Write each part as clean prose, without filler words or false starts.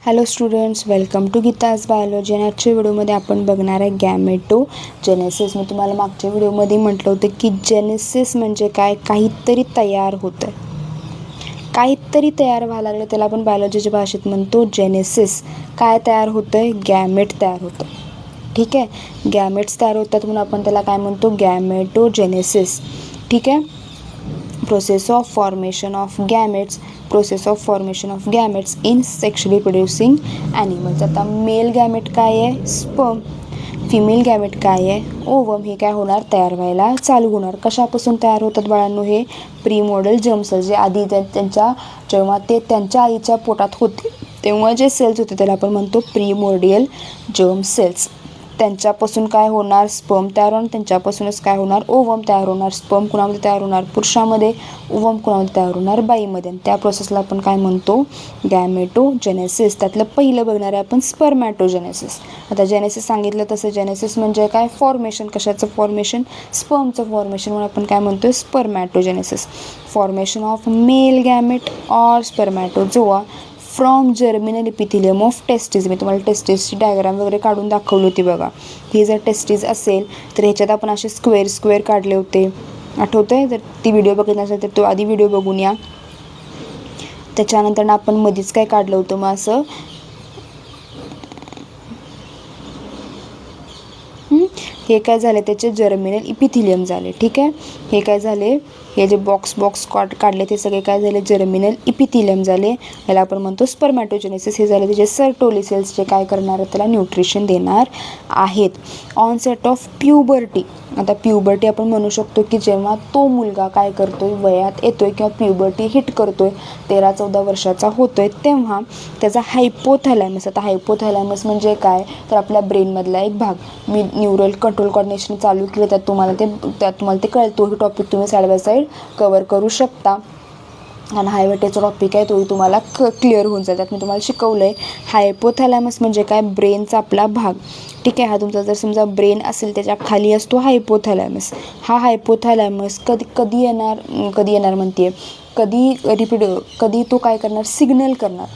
Hello students, welcome to Geeta's biology. आणि आजच्या व्हिडिओमध्ये आपण बघणार आहे गॅमेटोजेनेसिस. मी तुम्हाला मागच्या व्हिडिओमध्ये म्हटलं होतं की जेनेसिस म्हणजे काय, काहीतरी तयार होतं, काहीतरी तयार व्हायला लागलं, त्याला आपण बायोलॉजीच्या भाषेत म्हणतो जेनेसिस. काय तयार होतं आहे? गॅमेट तयार होतं. ठीक आहे, गॅमेट्स तयार होतात म्हणून आपण त्याला काय म्हणतो? गॅमेटोजेनेसिस. ठीक आहे, process of formation of gametes in sexually producing animals. आता मेल गॅमेट काय आहे? स्पर्म. फिमेल गॅमेट काय आहे? ओवम. हे काय होणार? तयार व्हायला चालू होणार. कशापासून तयार होतात बाळांनो? हे प्रीमोर्डियल जर्म सेल्स, जे आधी जेव्हा ते त्यांच्या आईच्या पोटात होते तेव्हा जे सेल्स होते त्याला आपण म्हणतो प्रीमोर्डियल जर्म सेल्स. त्यांच्यापासून काय होणार? स्पर्म तयार होणार. त्यांच्यापासूनच काय होणार? ओवम तयार होणार. स्पर्म कुणामध्ये तयार होणार? पुरुषामध्ये. ओवम कुणामध्ये तयार होणार? बाईमध्ये. त्या प्रोसेसला आपण काय म्हणतो? गॅमेटोजेनेसिस. त्यातलं पहिलं बघणार आहे आपण स्पर्मॅटोजेनेसिस. आता जेनेसिस सांगितलं तसं जेनेसिस म्हणजे काय? फॉर्मेशन. कशाचं फॉर्मेशन? स्पर्मचं फॉर्मेशन, म्हणून आपण काय म्हणतो? Spermatogenesis. Formation of male gamete or spermatozoa from germinal epithelium of testis. मी तुम्हाला टेस्टिसची डायग्राम वगैरे काढून दाखवली होती बघा. ही जर टेस्टिस असेल तर ह्याच्यात आपण असे स्क्वेअर काढले होते, आठवतं आहे? जर ती व्हिडिओ बघितला नसेल तर तो आधी व्हिडिओ बघून या. त्याच्यानंतर आपण मध्येच काय काढलं होतं मग असं हे काय झाले? त्याचे जर्मिनल इपिथिलियम झाले. ठीक आहे, हे काय झाले? हे जे बॉक्स काढले ते सगळे काय झाले? जर्मिनल इपिथिलियम झाले. ह्याला आपण म्हणतो स्पर्मॅटोजेनेसिस. हे झाले त्याचे सर्टोली सेल्स, जे काय करणार आहेत? त्याला न्यूट्रिशन देणार आहेत. Onset of puberty. आता प्युबर्टी आपण म्हणू शकतो की जेव्हा तो मुलगा काय करतोय? वयात येतोय किंवा प्युबर्टी हिट करतोय, 13-14 वर्षाचा होतोय, तेव्हा त्याचा हायपोथॅलॅमस. आता हायपोथॅलॅमस म्हणजे काय? तर आपल्या ब्रेनमधला एक भाग. मी न्यूरल कंट्रोल कोऑर्डिनेशन चालू केलं, त्यात तुम्हाला ते कळेल. तोही टॉपिक तुम्ही साईड बाय साईड कवर करू शकता. आणि हायवेटेचा टॉपिक आहे, तोही तुम्हाला क्लिअर होऊन जाईल. त्यात मी तुम्हाला शिकवलं आहे. हायपोथॅलॅमस म्हणजे काय? ब्रेनचा आपला भाग. ठीक आहे, हा तुमचा जर समजा ब्रेन असेल त्याच्या खाली असतो हायपोथॅलॅमस. हा हायपोथॅलॅमस कधी येणार म्हणते, कधी तो काय करणार? सिग्नल करणार.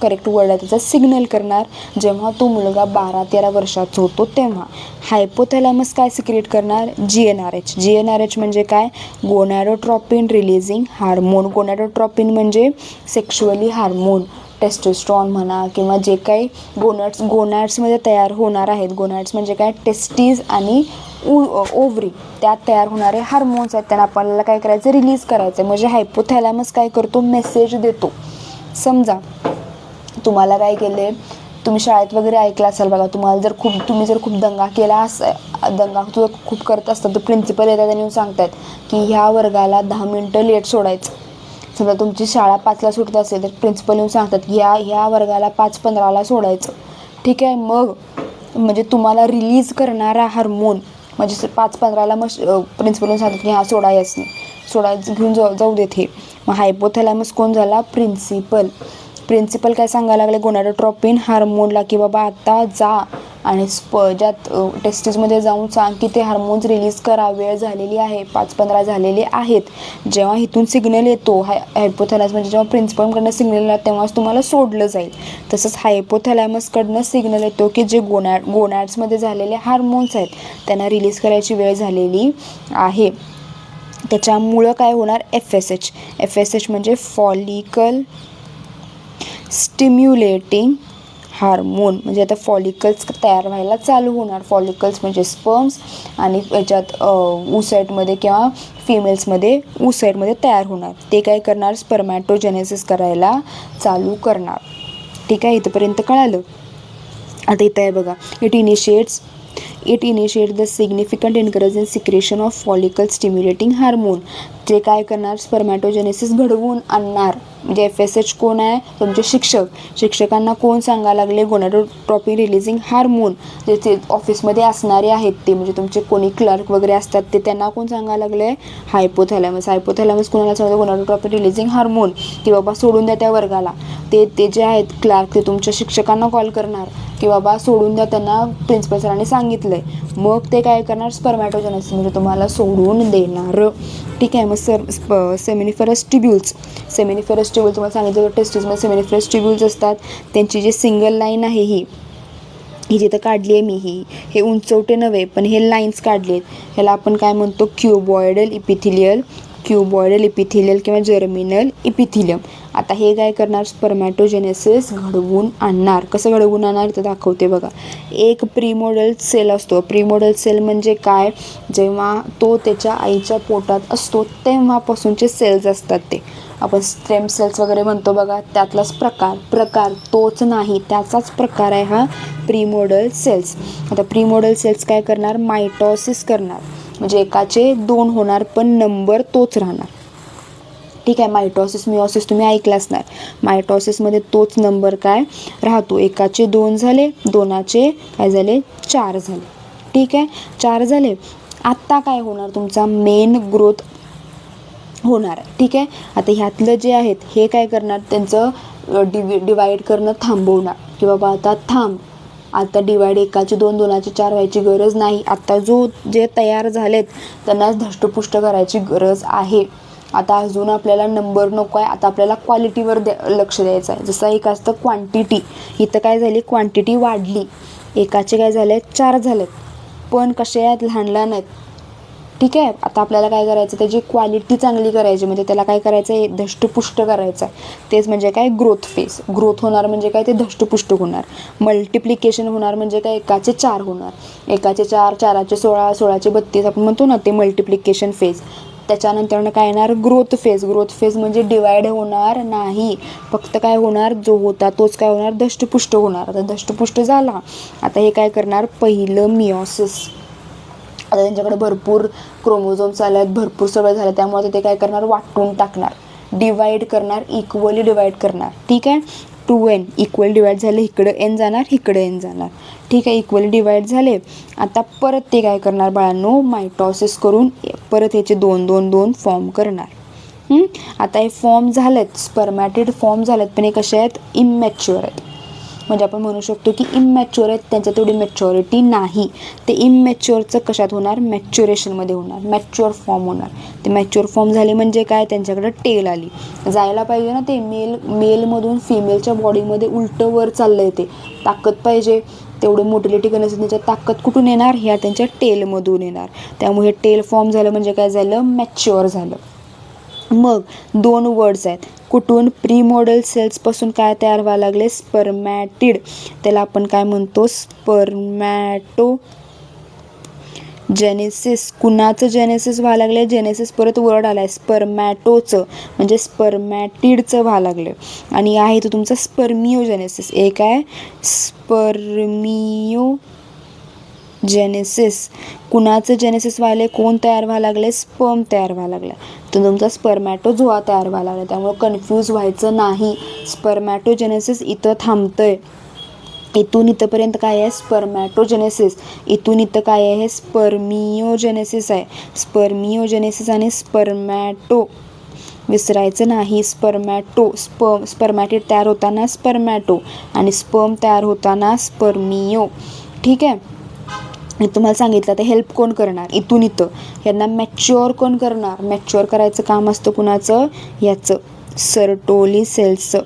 करेक्ट वर्ड आहे त्याचा, सिग्नल करणार. जेव्हा तो मुलगा 12-13 वर्षाचा होतो तेव्हा हायपोथॅलॅमस काय सिक्रिएट करणार? GnRH म्हणजे काय? गोनॅडोट्रॉपिन रिलीजिंग हार्मोन. गोनॅडोट्रॉपिन म्हणजे सेक्शुअली हार्मोन. टेस्टोस्टेरॉन म्हणा किंवा जे काही गोनॅड्समध्ये तयार होणार आहेत. गोनॅड्स म्हणजे काय? टेस्टीज आणि ओव्हरी, त्यात तयार होणारे हार्मोन्स आहेत. त्यांना आपल्याला काय करायचं? रिलीज करायचं. म्हणजे हायपोथॅलॅमस काय करतो? मेसेज देतो. समजा तुम्हाला काय केले, तुम्ही शाळेत वगैरे ऐकलं असाल बघा, तुम्ही जर खूप दंगा केला दंगा खूप करत असतात तर प्रिन्सिपल येतात आणि सांगतात की ह्या वर्गाला 10 मिनटं लेट सोडायचं. समजा तुमची शाळा 5ला सुटत असेल तर प्रिन्सिपल येऊन सांगतात की ह्या वर्गाला 5:15ला सोडायचं. ठीक आहे, मग म्हणजे तुम्हाला रिलीज करणारा हार्मोन म्हणजे 5:15ला मग प्रिन्सिपल येऊन सांगतात की हा सोडायच नाही, सोडायचं घेऊन जाऊ देत. हे मग हायपोथॅलॅमस कोण झाला? प्रिन्सिपल काय सांगायला लागले गोनॅडोट्रॉपिन हार्मोनला की बाबा आता जा आणि ज्यात टेस्टिसमध्ये जाऊन सांग की ते हार्मोन्स रिलीज करा, वेळ झालेली आहे, 5:15 झालेले आहेत. जेव्हा इथून सिग्नल येतो हायपोथॅलॅमस म्हणजे जेव्हा प्रिन्सिपलकडनं सिग्नल येणार तेव्हाच तुम्हाला सोडलं जाईल. तसंच हायपोथॅलॅमसकडनं सिग्नल येतो की जे गोनॅड्समध्ये झालेले हार्मोन्स आहेत त्यांना रिलीज करायची वेळ झालेली आहे. त्याच्यामुळं काय होणार? FSH म्हणजे फॉलिकल स्टिम्युलेटिंग हार्मोन. म्हणजे आता फॉलिकल्स तयार व्हायला चालू होणार. फॉलिकल्स म्हणजे स्पर्म्स आणि याच्यात oocyteमध्ये किंवा फिमेल्समध्ये oocyteमध्ये तयार होणार. ते काय करणार? स्पर्मॅटोजेनेसिस करायला चालू करणार. ठीक आहे, इथंपर्यंत कळालं. आता इथं आहे बघा, it initiates the significant increase in secretion of follicle stimulating hormone. जे काय करणार? स्पर्मॅटोजेनेसिस घडवून आणणार. म्हणजे FSH कोण आहे? तुमचे शिक्षकांना कोण सांगायला लागले? गोनॅडोट्रॉपिन रिलीजिंग हार्मोन. जे ते ऑफिसमध्ये असणारे आहेत ते म्हणजे तुमचे कोणी क्लर्क वगैरे असतात ते, त्यांना कोण सांगायला लागले? हायपोथॅलॅमस कोणाला सांगतो? गोनॅडोट्रॉपिन रिलीजिंग हार्मोन की बाबा सोडून द्या त्या वर्गाला. ते जे आहेत क्लर्क ते तुमच्या शिक्षकांना कॉल करणार की बाबा सोडून द्या त्यांना, प्रिन्सिपल सरांनी सांगितलंय. मग ते काय करणार? स्पर्मॅटोजेनेसिस म्हणजे तुम्हाला सोडून देणार. ठीक आहे, मग सेमिनिफरस ट्युब्युल्स ट्युब्यूल तुम्हाला सांगितलं टेस्टिसमध्ये सेमिनिफरस ट्युब्यूल्स असतात. त्यांची जी सिंगल लाईन आहे ही जिथं काढली आहे मी हे उंचवटे नव्हे पण हे लाईन्स काढले आहेत, ह्याला आपण काय म्हणतो क्युबॉइडल इपिथिलियल किंवा जर्मिनल इपिथिलियम. आता हे काय करणार स्पर्मॅटोजेनेसिस घडवून आणणार. कसं घडवून आणणार ते दाखवते बघा. एक प्रीमोडल सेल असतो. प्रीमोडल सेल म्हणजे काय, जेव्हा तो त्याच्या आईच्या पोटात असतो तेव्हापासूनचे सेल्स असतात ते आपण स्टेम सेल्स वगैरे म्हणतो बघा, त्यातलाच प्रकार तोच नाही, त्याचाच प्रकार आहे हा प्रीमोडल सेल्स. आता प्रीमोडल सेल्स काय करणार मायटॉसिस करणार, म्हणजे एकाचे 2 होणार पण नंबर तोच राहणार. ठीक आहे. मायटॉसिस मिओसिस तुम्ही ऐकलं असणार. मायटॉसिसमध्ये तोच नंबर काय राहतो, एकाचे 2 झाले, 2चे काय झाले 4 झाले. ठीक आहे. 4 झाले. आत्ता काय होणार तुमचा मेन ग्रोथ होणार. ठीक आहे. आता ह्यातलं जे आहेत हे काय करणार त्यांचं डिवाईड करणं थांबवणार की बाबा आता थांब, आता डिवाईड एकाचे 2 2चे 4 व्हायची गरज नाही. आता जे तयार झालेत त्यांना धष्टपुष्ट करायची गरज आहे. आता अजून आपल्याला नंबर नको आहे, आता आपल्याला क्वालिटीवर लक्ष द्यायचं आहे. जसं एक असतं क्वांटिटी, इथं काय झाली क्वांटिटी वाढली, एकाचे काय झाले 4 झालेत पण कसे आहेत लहान आहेत. ठीक आहे. आता आपल्याला काय करायचं त्याची क्वालिटी चांगली करायची, म्हणजे त्याला काय करायचं आहे धष्टपुष्ट करायचं आहे. तेच म्हणजे काय ग्रोथ फेज. ग्रोथ होणार म्हणजे काय ते धष्टपुष्ट होणार. मल्टिप्लिकेशन होणार म्हणजे काय एकाचे 4 होणार, एकाचे 4 4चे 16 16चे 32 आपण म्हणतो ना ते मल्टिप्लिकेशन फेज. त्याच्यानंतर काय येणार ग्रोथ फेज. ग्रोथ फेज म्हणजे डिवाइड होणार नाही, फक्त काय होणार जो होता तोच काय होणार धष्टपुष्ट होणार. आता धष्टपुष्ट झाला, आता हे काय करणार पहिलं मिओसिस. आता त्यांच्याकडे भरपूर क्रोमोझोम्स आले आहेत, भरपूर सगळं झालं, त्यामुळे ते काय करणार वाटून टाकणार, डिवाइड करणार, इक्वली डिवाइड करणार. ठीक आहे. 2n इक्वल डिवाइड झाले, इकडं n जाणार इकडं n जाणार. ठीक आहे. इक्वली डिवाइड झाले. आता परत ते काय करणार बाळांनो मायटॉसिस करून परत याचे 2 2 2 फॉर्म करणार. आता हे फॉर्म झालेत, स्पर्मॅटिड फॉर्म झालेत पण हे कसे आहेत इमॅच्युअर आहेत. म्हणजे आपण म्हणू शकतो की इमॅच्युअर आहेत, त्यांच्या तेवढी मॅच्युरिटी नाही. ते इमॅच्युअरचं कशात होणार मॅच्युरेशनमध्ये होणार, मॅच्युअर फॉर्म होणार. ते मॅच्युअर फॉर्म झाले म्हणजे काय त्यांच्याकडे टेल आली, जायला पाहिजे ना ते मेलमधून फिमेलच्या बॉडीमध्ये उलटं वर चाललंय, ते ताकद पाहिजे, तेवढं मोटिलिटी करण्यासाठी त्यांच्या ताकद कुठून येणार ह्या त्यांच्या टेलमधून येणार. त्यामुळे टेल फॉर्म झालं म्हणजे काय झालं मॅच्युअर झालं. मग 2 वर्ड्स आहेत कुठून प्रीमोडल सेल्सपासून काय तयार व्हायला लागले स्पर्मॅटिड. त्याला आपण काय म्हणतो स्पर्मॅटो जेनेसिस. कुणाचं जेनेसिस व्हायला लागले, जेनेसिस परत वर्ड आलाय स्पर्मॅटोचं म्हणजे स्पर्मॅटिडचं व्हायला लागलं. आणि आहे तो तुमचा स्पर्मिओजेनेसिस. एक आहे जेनेसिस. कुणाचं जेनेसिस व्हायला, कोण तयार व्हायला लागले स्पर्म तयार व्हायला लागला, तर तुमचा स्पर्मॅटोझोआ तयार व्हायला लागला. त्यामुळे कन्फ्यूज व्हायचं नाही. स्पर्मॅटोजेनेसिस इथं थांबतंय, इथून इथंपर्यंत काय आहे स्पर्मॅटोजेनेसिस, इथून इथं काय आहे स्पर्मिओजेनेसिस आहे. स्पर्मिओजेनेसिस आणि स्पर्मॅटो विसरायचं नाही. स्पर्मॅटिड तयार होताना स्पर्मॅटो आणि स्पर्म तयार होताना स्पर्मिओ. ठीक आहे. मी तुम्हाला सांगितलं तर हेल्प कोण करणार इथून इथं, यांना मॅच्युअर कोण करणार, मॅच्युअर करायचं काम असतं कुणाचं याचं सर्टोली सेल्सचं.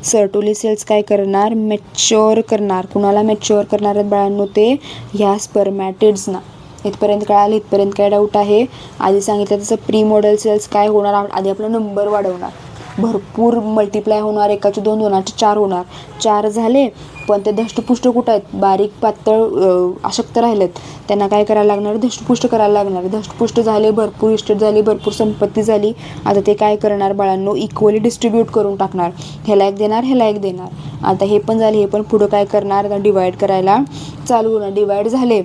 सर्टोली सेल्स काय करणार मॅच्युअर करणार. कुणाला मॅच्युअर करणार आहेत बाळांनो ते ह्या स्पर्मॅटिड्सना. इथपर्यंत कळालं, इथपर्यंत काय डाऊट आहे. आधी सांगितलं तसं प्री मॉडेल सेल्स काय होणार, आधी आपला नंबर वाढवणार, भरपूर मल्टिप्लाय होणार, एकाचे 2 2चे 4 होणार. 4 झाले पण ते धष्टपुष्ट कुठं आहेत, बारीक पातळ अशक्त राहिलेत, त्यांना काय करायला लागणार धष्टपुष्ट करायला लागणार. धष्टपुष्ट झाले, भरपूर इस्टेट झाली, भरपूर संपत्ती झाली. आता ते काय करणार बाळांनो इक्वली डिस्ट्रीब्यूट करून टाकणार, ह्याला एक देणार ह्याला एक देणार. आता हे पण झाले, हे पण पुढं काय करणार आता डिवाईड करायला चालू होणार. डिवाईड झाले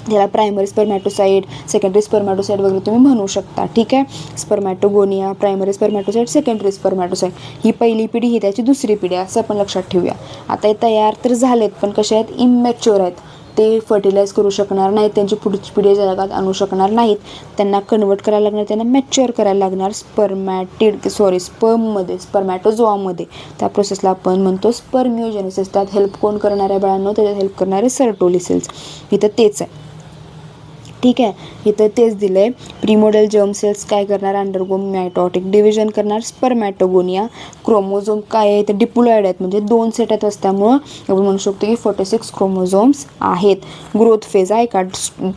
त्याला प्रायमरी स्पर्मॅटोसाइट, सेकंडरी स्पर्मॅटोसाइट वगैरे तुम्ही म्हणू शकता. ठीक आहे. Spermatogonia, primary spermatocyte, secondary spermatocyte, ही पहिली पिढी ही त्याची दुसरी पिढी असं आपण लक्षात ठेवूया. आता हे तयार तर झालेत पण कसे आहेत इमॅच्युअर आहेत, ते फर्टिलाइज करू शकणार नाहीत, त्यांची पुढची पिढी जगात आणू शकणार नाहीत, त्यांना कन्वर्ट करायला लागणार, त्यांना मॅच्युअर करायला लागणार स्पर्ममध्ये स्पर्मॅटोझोआमध्ये. त्या प्रोसेसला आपण म्हणतो स्पर्मिओजेनेसिस. त्यात हेल्प कोण करणार आहे बाळांनो, त्याच्यात हेल्प करणारे सर्टोली सेल्स. इथं तेच आहे. ठीक आहे. इथं तेच दिलं आहे. प्रीमोडल जर्म सेल्स काय करणार, अंडरगो मायटॉटिक डिव्हिजन करणार, स्पर्मॅटोगोनिया. क्रोमोझोम काय आहे, ते डिप्लॉइड आहेत, म्हणजे 2 सेट आहेत, त्यामुळं आपण म्हणू शकतो की 46 क्रोमोझोम्स आहेत. ग्रोथ फेज आहे का,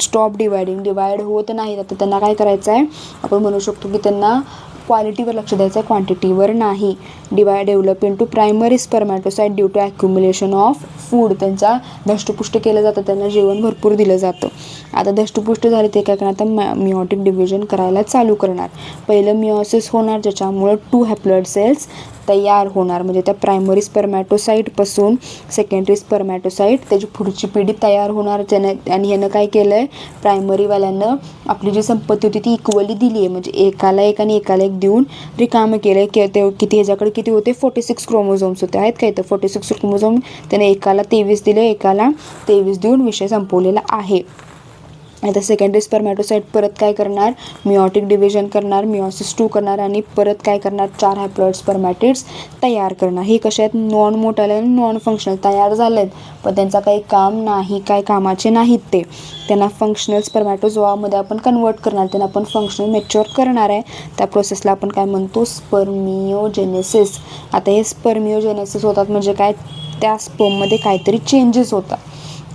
स्टॉप डिवाइड होत नाहीत. आता त्यांना काय करायचं आहे, आपण म्हणू शकतो की त्यांना क्वालिटीवर लक्ष द्यायचं आहे, क्वांटिटीवर नाही. Develop into primary spermatocyte due to accumulation of food. त्यांचा धष्टपुष्ट केलं जातं, त्यांना जेवण भरपूर दिलं जातं. आता धष्टपुष्ट झाले ते काय करणार, आता मिओटिक डिव्हिजन करायला चालू करणार. पहिलं मिओसिस होणार, ज्याच्यामुळं 2 हॅप्लॉइड सेल्स तयार होणार, म्हणजे त्या प्रायमरी स्पर्मॅटोसाईटपासून सेकंडरी स्पर्मॅटोसाईट त्याची पुढची पिढी तयार होणार. आणि ह्यानं काय केलं आहे, प्रायमरीवाल्यानं आपली जी संपत्ती होती ती इक्वली दिली आहे, म्हणजे एकाला एक आणि एकाला एक देऊन रिकामं केलं आहे. ते किती, ह्याच्याकडे किती होते, 46 क्रोमोझोम्स होते, आहेत काय तर 46 क्रोमोझोम, त्याने एकाला 23 दिले, एकाला 23 देऊन विषय संपवलेला आहे. आता सेकंडरी स्पर्मॅटोसाइट परत काय करणार, मिओटिक डिव्हिजन करणार, मिओसिस 2 करणार आणि परत काय करणार, 4 हॅप्लॉइड स्पर्मॅटिड्स तयार करणार. हे कसे आहेत, नॉन मोटाल आणि नॉन फंक्शनल तयार झालेत, पण त्यांचा काही काम नाही, काय कामाचे नाहीत ते. त्यांना फंक्शनल स्पर्मॅटोझोआमध्ये आपण कन्वर्ट करणार, त्यांना आपण फंक्शनल मॅच्युअर करणार आहे. त्या प्रोसेसला आपण काय म्हणतो, स्पर्मिओजेनेसिस. आता हे स्पर्मिओजेनेसिस होतात म्हणजे काय, त्या स्पर्ममध्ये काहीतरी चेंजेस होतात.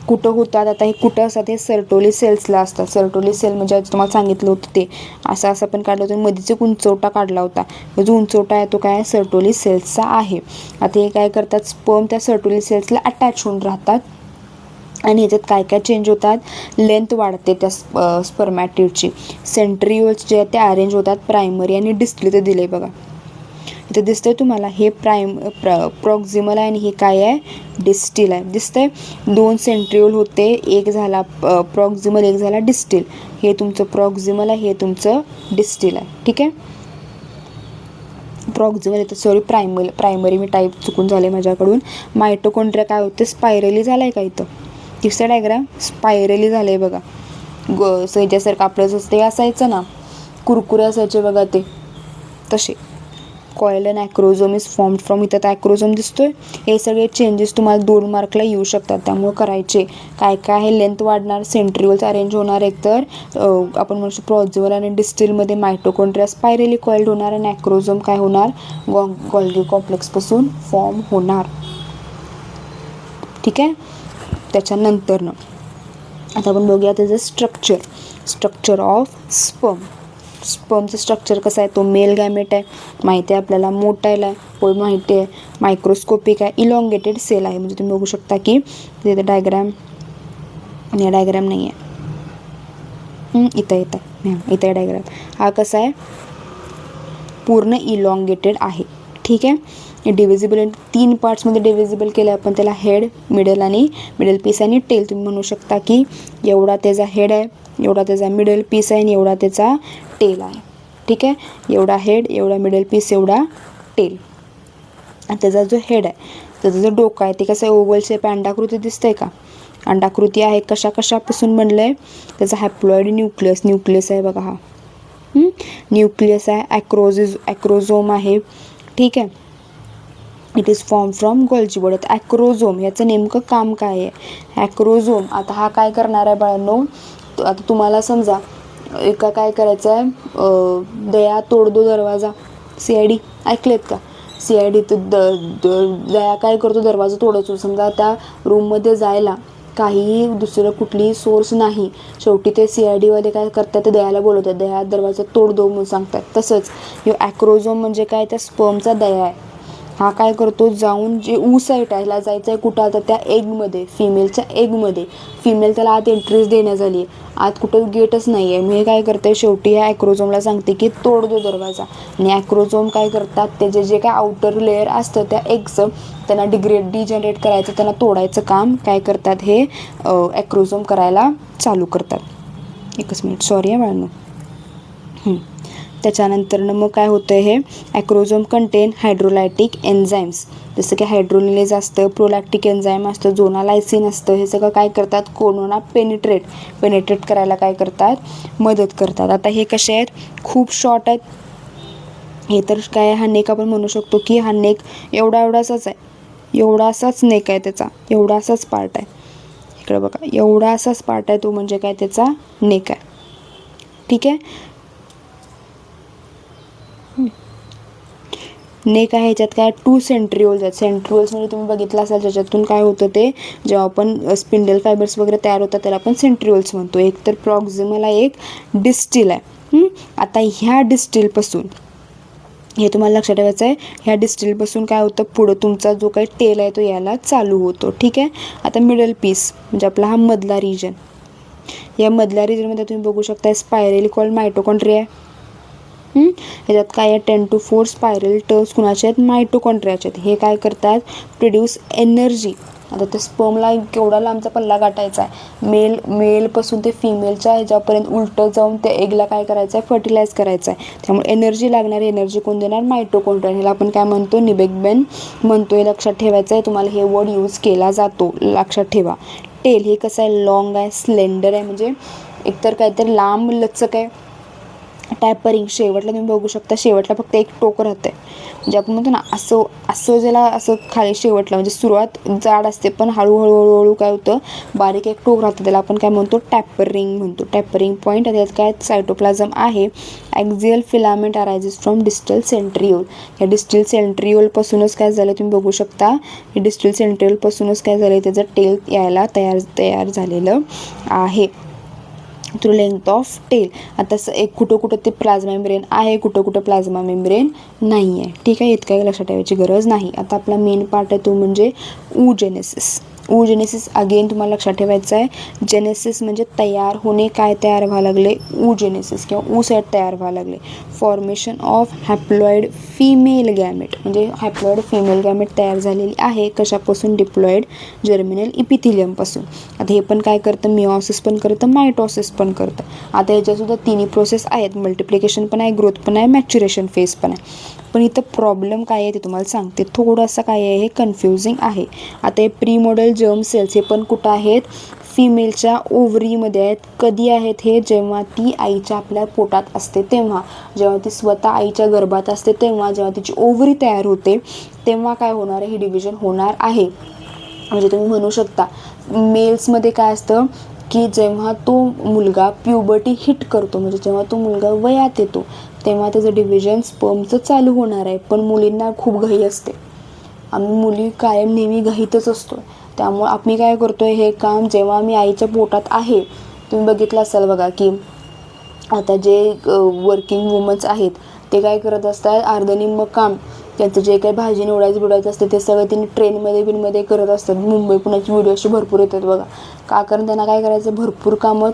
कुठं होतात, आता हे कुठं असतात, हे सर्टोली सेल्सला असतात. सर्टोली सेल म्हणजे तुम्हाला सांगितलं होतं ते असं पण काढलं होतं, मध्येच एक उंचवटा काढला होता, जो उंचवटा आहे तो काय सर्टोली सेल्सचा आहे. आता हे काय करतात, स्पर्म त्या सर्टोली सेल्सला अटॅच होऊन राहतात आणि ह्याच्यात काय काय चेंज होतात, लेंथ वाढते त्या स्पर्मॅटिडची. सेंट्रिओल्स जे आहेत ते अरेंज होतात प्रायमरी आणि डिस्टल. ते दिले बघा, इथं दिसतंय तुम्हाला, हे प्रॉक्झिमल आहे आणि हे काय आहे, डिस्टिल आहे. दिसतंय 2 सेंट्रिओल होते, एक झाला प्रॉक्झिमल, एक झाला डिस्टिल. हे तुमचं प्रॉक्झिमल आहे, हे तुमचं डिस्टिल आहे. ठीक आहे. प्रॉक्झिमल येतं, सॉरी प्रायमरी मी टाईप चुकून झाले माझ्याकडून. मायटोकॉन्ड्रिया काय होते, स्पायरली झालं आहे का, इथं तिसरा डायग्राम स्पायरली झालं आहे बघा. सहजासारखं आपलं जसं ते असायचं ना, कुरकुरे असायचे बघा, ते तसे. Coil and acrosome is formed from, इथं तर ॲक्रोझोम दिसतोय. हे सगळे चेंजेस तुम्हाला 2 मार्कला येऊ शकतात, त्यामुळे करायचे. काय काय आहे, लेंथ वाढणार, सेंट्रिओल्स अरेंज होणार, एकतर आपण म्हणू शकतो प्रॉक्झिमल आणि डिस्टिलमध्ये मायटोकॉन्ड्रिया स्पायरली कॉइल्ड होणार आणि ॲक्रोझोम काय होणार, गोल्गी कॉम्प्लेक्सपासून फॉर्म होणार. ठीक आहे. त्याच्यानंतरनं आता आपण बघूया त्याचं स्ट्रक्चर ऑफ स्पर्म. स्पर्मचं स्ट्रक्चर कसं आहे, तो मेल गॅमेट आहे, माहिती आहे आपल्याला, मोटाईल आहे, होय माहिती आहे, मायक्रोस्कोपिक आहे, इलॉंगेटेड सेल आहे. म्हणजे तुम्ही बघू शकता की तिथं डायग्राम नाही आहे, इथं इथं डायग्राम. हा कसा आहे, पूर्ण इलॉंगेटेड आहे. ठीक आहे. डिव्हिजिबल 3 पार्ट्समध्ये डिव्हिजिबल केलं आपण त्याला, हेड, मिडल पीस आणि टेल. तुम्ही म्हणू शकता की एवढा त्याचा हेड आहे, एवढा त्याचा मिडल पीस आहे आणि एवढा त्याचा टेल आहे. ठीक आहे. एवढा हेड, एवढा मिडल पीस, एवढा टेल. आणि त्याचा जो हेड आहे, त्याचा जो डोका आहे ते कसं ओव्हल शेप अंडाकृती दिसतंय का, अंडाकृती आहे. कशापासून बनलं आहे, त्याचा हॅप्लॉइड न्यूक्लियस आहे बघा, हा न्यूक्लियस आहे. ॲक्रोझोम आहे. ठीक आहे. It is form from Golgi body. Acrosome याचं नेमकं काम काय आहे, ॲक्रोझोम आता हा काय करणार आहे बाळांनो, आता तुम्हाला समजा एका काय करायचं आहे, दया तोड दो दरवाजा, CID ऐकलेत का, CID दया काय करतो, दरवाजा तोडतो. समजा त्या रूममध्ये जायला काही दुसरं कुठलीही सोर्स नाही, शेवटी ते CIDवाले काय करतात, ते दयाला बोलवतात, दया दरवाजा तोड दो म्हणून सांगतात. तसंच हे ॲक्रोझोम म्हणजे काय, त्या स्पर्मचा दया आहे. हा काय करतो, जाऊन जे साईट आहे, ह्याला जायचं आहे कुठं, आता त्या एगमध्ये, फिमेलच्या एगमध्ये. फिमेल त्याला आत एंट्रीज देण्यात आली आहे, आत कुठं गेटच नाही आहे. मी काय करते, शेवटी ह्या ॲक्रोझोमला सांगते की तोड दो दरवाजा. आणि ॲक्रोझोम काय करतात, त्याचे जे काय आउटर लेअर असतं त्या एगचं, त्यांना डिजनरेट करायचं, त्यांना तोडायचं काम काय करतात, हे ॲक्रोझोम करायला चालू करतात. एकच मिनिट, सॉरी आहे बाळांनो. त्याच्यानंतरनं मग काय होतं, हे ॲक्रोझोम कंटेन हायड्रोलायटिक एन्झाईम्स, जसं की हायड्रोलिनेज असतं, प्रोलॅक्टिक एन्झाईम असतं, झोनालायसिन असतं. हे सगळं काय करतात, कोरोना पेनिट्रेट करायला काय करतात, मदत करतात. आता हे कसे आहेत, खूप शॉर्ट आहेत. हे तर काय, हा नेक आपण म्हणू शकतो की हा नेक एवढासाच आहे, एवढासाच नेक आहे त्याचा, एवढासाच पार्ट आहे. इकडे बघा एवढा असाच पार्ट आहे तो म्हणजे काय त्याचा नेक आहे. ठीक आहे. नेक आहे ह्याच्यात काय 2 सेंट्रिओल्स आहेत. सेंट्रिओल्स म्हणजे तुम्ही बघितलं असाल ज्याच्यातून काय होतं ते जेव्हा आपण स्पिंडल फायबर्स वगैरे तयार होतात त्याला आपण सेंट्रिओल्स म्हणतो. एक तर प्रॉक्सिमल आहे, एक डिस्टिल आहे. आता ह्या डिस्टिलपासून हे तुम्हाला लक्षात ठेवायचं आहे. ह्या डिस्टिलपासून काय होतं पुढं तुमचा जो काही टेल आहे तो यायला चालू होतो. ठीक आहे. आता मिडल पीस म्हणजे आपला हा मधला रिजन. या मधल्या रिजनमध्ये तुम्ही बघू शकता स्पायरली कॉल्ड मायटोकॉन्ड्रिया आहे. ह्याच्यात काय आहे 10 to 4 स्पायरल टर्म्स कुणाचे आहेत मायटोकॉन्ड्रियाचे आहेत. हे काय करतात प्रोड्यूस एनर्जी. आता त्या स्पर्मला केवढा लांबचा पल्ला गाठायचा आहे. मेलपासून ते फिमेलच्या ह्याच्यापर्यंत उलटं जाऊन त्या एगला काय करायचं आहे फर्टिलाइज करायचं आहे. त्यामुळे एनर्जी लागणारी एनर्जी कोण देणार मायटोकॉन्ड्रिया. ह्याला आपण काय म्हणतो निबेकबेन म्हणतो. हे लक्षात ठेवायचं आहे. तुम्हाला हे वर्ड यूज केला जातो लक्षात ठेवा. टेल हे कसं आहे लॉंग आहे स्लेंडर आहे म्हणजे एकतर काहीतरी लांब लचक आहे. टॅपरिंग शेवटला तुम्ही बघू शकता शेवटला फक्त एक टोक राहतं आहे म्हणजे आपण म्हणतो ना असं असं ज्याला असं खाली शेवटला म्हणजे सुरुवात जाड असते पण हळूहळू काय होतं बारीक एक टोक राहतं त्याला आपण काय म्हणतो टॅपरिंग म्हणतो. टॅपरिंग पॉईंट त्यात काय सायटोप्लाझम आहे. Axial filament arises from distal centriole. या डिस्टल सेंट्रिओलपासूनच काय झालं तुम्ही बघू शकता हे डिस्टल सेंट्रिओलपासूनच काय झालं त्याचं टेल यायला तयार झालेलं आहे थ्रू लेंथ ऑफ टेल. आता एक कुठं ते प्लाझ्मा मेम्ब्रेन आहे कुठं प्लाझ्मा मेम्ब्रेन नाही आहे. ठीक आहे. इतकं काही लक्षात ठेवायची गरज नाही. आता आपला मेन पार्ट आहे तो म्हणजे oogenesis. oogenesis अगेन तुम्हाला लक्षात ठेवायचं आहे. जेनेसिस म्हणजे तयार होणे. काय तयार व्हायला लागले oogenesis किंवा oocyte तयार व्हायला लागले. Formation of haploid female gamete म्हणजे हॅप्लॉइड फिमेल गॅमेट तयार झालेली आहे. कशापासून डिप्लॉइड जर्मिनल इपिथिलियमपासून. आता हे पण काय करतं मिओसिस पण करतं मायटोसिस पण करतं. आता ह्याच्यासुद्धा तिन्ही प्रोसेस आहेत. मल्टिप्लिकेशन पण आहे ग्रोथ पण आहे मॅच्युरेशन फेज पण आहे. पण इथं प्रॉब्लेम काय आहे ते तुम्हाला सांगते. थोडंसं काय आहे हे कन्फ्युजिंग आहे. आता हे प्रीमोडल जर्म सेल्स हे पण कुठं आहेत फिमेलच्या ओव्हरीमध्ये आहेत. कधी आहेत हे जेव्हा ती आईच्या आपल्या पोटात असते तेव्हा. जेव्हा ती स्वतः आईच्या गर्भात असते तेव्हा जेव्हा तिची ओव्हरी तयार होते तेव्हा काय होणार आहे हे डिव्हिजन होणार आहे. म्हणजे तुम्ही म्हणू शकता मेल्समध्ये काय असतं की जेव्हा तो मुलगा प्युबर्टी हिट करतो म्हणजे जेव्हा तो मुलगा वयात येतो तेव्हा त्याचं डिव्हिजन स्पर्मचं चालू होणार आहे. पण मुलींना खूप घाई असते. आम्ही मुली कायम नेहमी घाईतच असतो. त्यामुळे आम्ही काय करतो आहे हे काम जेव्हा आम्ही आईच्या पोटात आहे. तुम्ही बघितलं असाल बघा की आता जे वर्किंग वुमन्स आहेत ते काय करत असतात अर्धनिम्म काम त्यांचं जे काही भाजी निवडायचं असते ते सगळं त्यांनी ट्रेनमध्ये करत असतात. मुंबई पुण्याची व्हिडिओ अशी भरपूर येतात बघा. का कारण त्यांना काय करायचं भरपूर कामं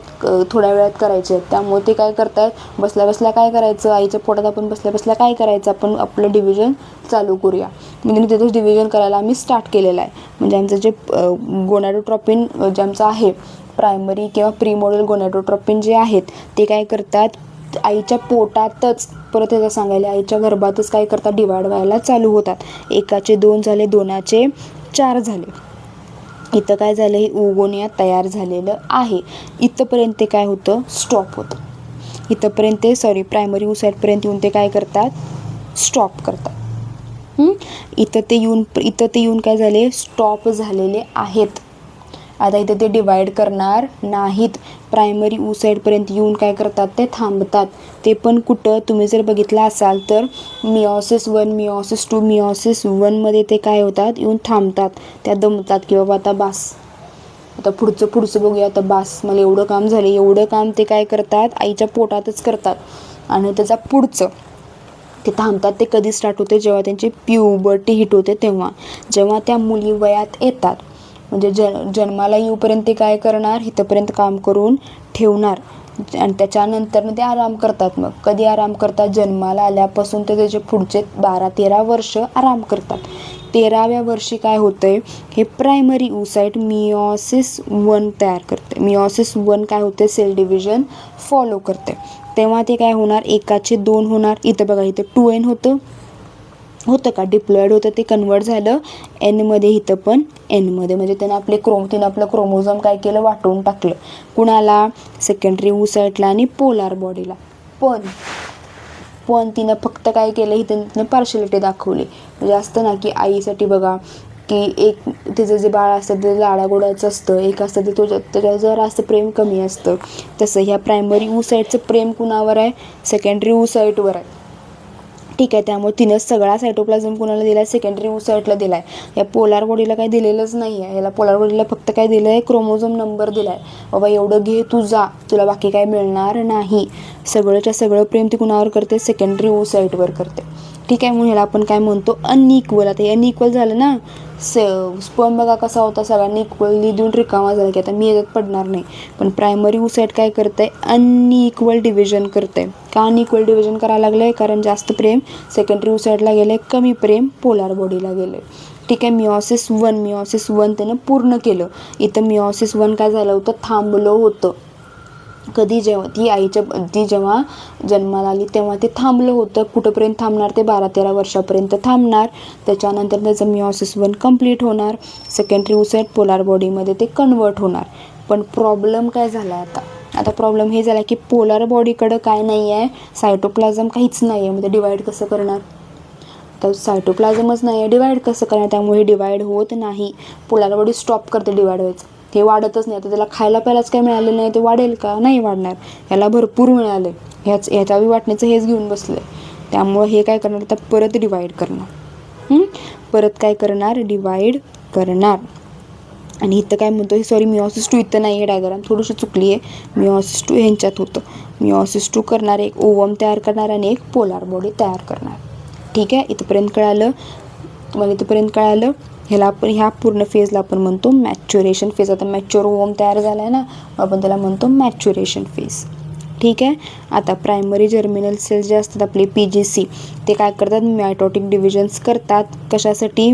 थोड्या वेळात करायचे आहेत. त्यामुळे ते काय करतात बसल्या काय करायचं आईच्या पोटात आपण बसल्या काय करायचं आपण आपलं डिव्हिजन चालू करूया. म्हणजे तिथंच डिव्हिजन करायला आम्ही स्टार्ट केलेलं आहे. म्हणजे आमचं जे गोनॅडोट्रॉपिन जे आमचं आहे प्रायमरी किंवा प्रीमोडल गोनॅडोट्रॉपिन जे आहेत ते काय करतात आईच्या पोटातच परत त्याचं सांगायला आईच्या गर्भातच काय करतात डिवाइड व्हायला चालू होतात. 1चे 2 झाले 2चे 4 झाले. इथं काय झालं हे ओगोनिया तयार झालेलं आहे. इथंपर्यंत ते काय होतं स्टॉप होतं. इथंपर्यंत ते प्रायमरी oocyteपर्यंत येऊन ते काय करतात स्टॉप करतात. इथं ते येऊन काय झाले स्टॉप झालेले आहेत. आता इथे ते डिवाइड करणार नाहीत. प्रायमरी oocyteपर्यंत येऊन काय करतात ते थांबतात. ते पण कुठं तुम्ही जर बघितलं असाल तर मिओसिस 1 मिओसिस 2 मिओसिस 1मध्ये ते काय होतात येऊन थांबतात. त्या दमतात की बाबा आता बास आता पुढचं बघूया आता बास मला एवढं काम झालं. एवढं काम ते काय करतात आईच्या पोटातच करतात. आणि त्याचा पुढचं ते थांबतात. ते कधी स्टार्ट होते जेव्हा त्यांची प्युबर्टी हिट होते तेव्हा. जेव्हा त्या मुली वयात येतात म्हणजे जन्माला येऊपर्यंत ते काय करणार इथंपर्यंत काम करून ठेवणार आणि त्याच्यानंतर ते आराम करतात. मग कधी आराम करतात जन्माला आल्यापासून ते त्याचे पुढचे 12-13 वर्ष आराम करतात. 13व्या वर्षी काय होतंय हे प्रायमरी oocyte मिओसिस 1 तयार करते. मिओसिस 1 काय होते सेल डिव्हिजन फॉलो करते. तेव्हा ते काय होणार 1चे 2 होणार. इथं बघा इथं 2n होतं का डिप्लॉइड होतं ते कन्वर्ट झालं एनमध्ये. इथं पण एनमध्ये म्हणजे त्यानं आपलं क्रोमोझोम काय केलं वाटून टाकलं. कुणाला सेकंडरी oocyteला आणि पोलार बॉडीला. पण तिनं फक्त काय केलं तिनं पार्शलिटी दाखवली. म्हणजे असतं ना की आईसाठी बघा की एक तिचं जे बाळ असतं ते लाडागोडाचं असतं, एक असतं ते त्याच्यावर जरा असं प्रेम कमी असतं. तसं ह्या प्रायमरी oocyteचं प्रेम कुणावर आहे, सेकंडरी oocyteवर आहे. ठीक आहे. त्यामुळे तिनं सगळा सायटोप्लाझम कुणाला दिला आहे, सेकंडरी oocyteला दिला आहे. या पोलार बॉडीला काही दिलेलंच नाही आहे. याला पोलार बॉडीला फक्त काय दिलं आहे, क्रोमोझोम नंबर दिला आहे. बाबा एवढं घे तू जा, तुला बाकी काय मिळणार नाही. सगळंच्या सगळं प्रेम ती कुणावर करते, सेकंडरी oocyteवर करते. ठीक आहे. म्हणून ह्याला आपण काय म्हणतो, अनइक्वल. आता अनइक्वल झालं ना, स्पर्म बघा कसा होता, सगळ्यांनी इक्वली देऊन रिकामा झाला की आता मी याच्यात पडणार नाही. पण प्रायमरी oocyte काय करतंय, अनइक्वल डिव्हिजन करतंय. का अनइक्वल डिव्हिजन करायला लागलंय, कारण जास्त प्रेम सेकंडरी oocyteला गेलंय, कमी प्रेम पोलार बॉडीला गेलंय. ठीक आहे. मिओसिस वन त्यानं पूर्ण केलं. इथं मिओसिस 1 काय झालं होतं, थांबलं होतं. कधी, जेव्हा ती जेव्हा जन्माला आली तेव्हा ते थांबलं होतं. कुठंपर्यंत थांबणार, ते 12-13 वर्षापर्यंत थांबणार. त्याच्यानंतर त्याचं मिओसिस 1 कंप्लीट होणार. सेकंडरी oocyte पोलार बॉडीमध्ये ते कन्वर्ट होणार. पण प्रॉब्लेम काय झाला आता प्रॉब्लेम हे झाला की पोलार बॉडीकडं काय नाही आहे, सायटोप्लाझम काहीच नाही आहे. म्हणजे डिवाईड कसं करणार, तर सायटोप्लाझमच नाही आहे, डिवाईड कसं करणार. त्यामुळे डिवाईड होत नाही. पोलार बॉडी स्टॉप करते डिवाईड व्हायचं, ते वाढतच नाही. तर त्याला खायला प्यायलाच काय मिळालेलं नाही, ते वाढेल का, नाही वाढणार. याला भरपूर मिळालं आहे, ह्याच्यावी वाटण्याचं हेच घेऊन बसलं आहे. त्यामुळं हे काय करणार, तर परत डिवाईड करणार. परत काय करणार, डिवाईड करणार. आणि इथं काय म्हणतो, सॉरी मिओसिस 2 इथं नाही आहे, डायग्राम थोडीशी चुकली आहे. मिओसिस 2 ह्यांच्यात होतं. मिओसिस 2 करणार, एक ओवम तयार करणार आणि एक पोलार बॉडी तयार करणार. ठीक आहे. इथंपर्यंत कळालं तुम्हाला, इथंपर्यंत कळालं. ह्या पूर्ण फेजला आपण म्हणतो मॅच्युरेशन फेज. आता मॅच्युअर ओवम तयार झाला आहे ना, आपण त्याला म्हणतो मॅच्युरेशन फेज. ठीक आहे. आता प्रायमरी जर्मिनल सेल्स जे असतात आपले PGC, ते काय करतात, मायटोटिक डिव्हिजन्स करतात. कशासाठी,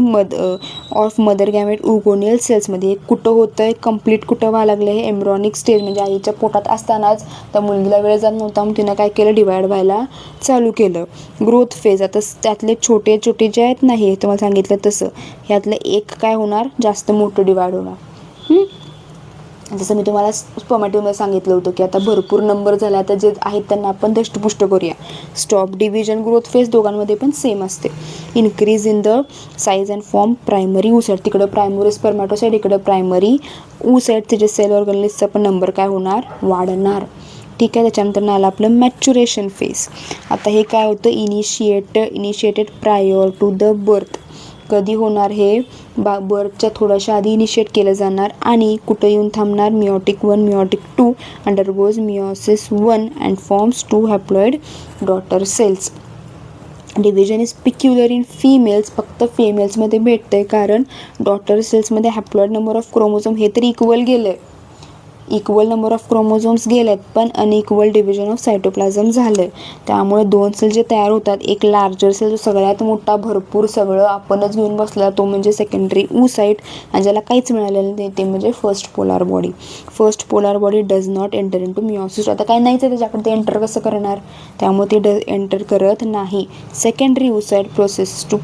ऑफ मदर गॅमेट ओगोनियल सेल्समध्ये. कुठं होतं आहे, कम्प्लीट कुठं व्हायला लागलं, हे एम्ब्रॉनिक स्टेज म्हणजे आईच्या पोटात असतानाच त्या मुलगीला वेळ जात नव्हता, मग तिनं काय केलं, डिवाईड व्हायला चालू केलं. ग्रोथ फेज, आता त्यातले छोटे छोटे जे आहेत ना, हे तुम्हाला सांगितलं तसं, ह्यातलं एक काय होणार, जास्त मोठं डिवाईड होणार. जसं मी तुम्हाला स्पर्मॅटिव्हमध्ये सांगितलं होतं की आता भरपूर नंबर झाला, आता जे आहेत त्यांना आपण धष्टपुष्ट करूया. स्टॉप डिव्हिजन ग्रोथ फेज दोघांमध्ये पण सेम असते. Increase in the size and form primary oocyte, तिकडं प्रायमरी स्पर्मॅटोसाइट, इकडं प्रायमरी oocyte, त्याचे सेल ऑर्गॅनिजचा पण नंबर काय होणार, वाढणार. ठीक आहे. त्याच्यानंतर आलं आपलं मॅच्युरेशन फेज. आता हे काय होतं, initiated prior to the birth. कधी होणार हे, बर्थच्या थोड्याशा आधी इनिशिएट केलं जाणार आणि कुठं येऊन थांबणार, meiotic 1 meiotic 2 undergoes meiosis 1 and forms 2 haploid daughter cells. Division is peculiar in females, फक्त फिमेल्समध्ये भेटतं आहे, कारण डॉटर सेल्समध्ये हॅप्लॉइड नंबर ऑफ क्रोमोझोम हे तरी इक्वल गेलं आहे, इक्वल नंबर ऑफ क्रोमोझोम्स गेलेत, पण अनइक्वल डिव्हिजन ऑफ सायटोप्लाझम झालं. त्यामुळे दोन सेल जे तयार होतात, एक लार्जर सेल जो सगळ्यात मोठा भरपूर सगळं आपणच घेऊन बसला, तो म्हणजे सेकंडरी oocyte, आणि ज्याला काहीच मिळालेलं नाही ते म्हणजे first polar body. First polar body does not enter in to meiosis. आता काय नाहीच आहे त्याच्याकडे, ते एंटर कसं करणार, त्यामुळे ते एंटर करत नाही. Secondary oocyte process to